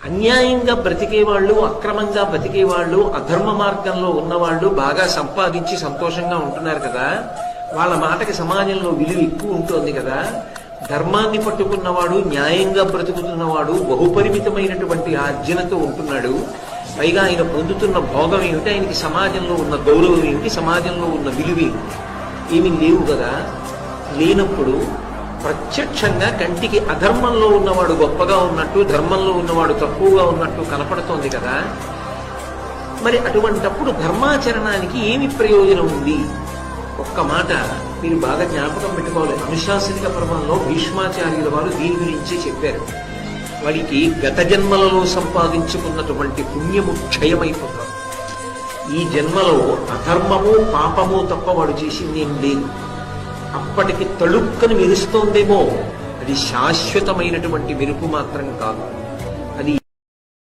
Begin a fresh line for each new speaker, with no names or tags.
అన్యాయంగా బ్రతికేవాళ్ళు, అక్రమంగా బ్రతికేవాళ్ళు, అధర్మ మార్గంలో ఉన్నవాళ్ళు బాగా సంపాదించి సంతోషంగా ఉంటున్నారు కదా, వాళ్ళ మాటకి సమాజంలో విలువ ఎక్కువ ఉంటుంది కదా. ధర్మాన్ని పట్టుకున్నవాడు, న్యాయంగా బ్రతుకుతున్నవాడు బహుపరిమితమైనటువంటి ఆర్జనతో ఉంటున్నాడు. పైగా ఆయన పొందుతున్న భోగం ఏమిటి, ఆయనకి సమాజంలో ఉన్న గౌరవం ఏమిటి, సమాజంలో ఉన్న విలువ ఏమిటి, ఏమీ లేవు కదా. లేనప్పుడు ప్రత్యక్షంగా కంటికి అధర్మంలో ఉన్నవాడు గొప్పగా ఉన్నట్టు, ధర్మంలో ఉన్నవాడు తక్కువగా ఉన్నట్టు కనపడుతోంది కదా. మరి అటువంటప్పుడు ధర్మాచరణానికి ఏమి ప్రయోజనం ఉంది? ఒక్క మాట మీరు బాగా జ్ఞాపకం పెట్టుకోవాలి. అనుశాసనిక పర్వంలో భీష్మాచార్యుల వారు దీని గురించే చెప్పారు. వాడికి గత జన్మలలో సంపాదించుకున్నటువంటి పుణ్యము క్షయమైపోతాడు. ఈ జన్మలో అధర్మము పాపము తప్ప వాడు చేసింది ఏం లేదు. అప్పటికి తళుక్కని మెరుస్తోందేమో, అది శాశ్వతమైనటువంటి మెరుపు మాత్రం కాదు. అది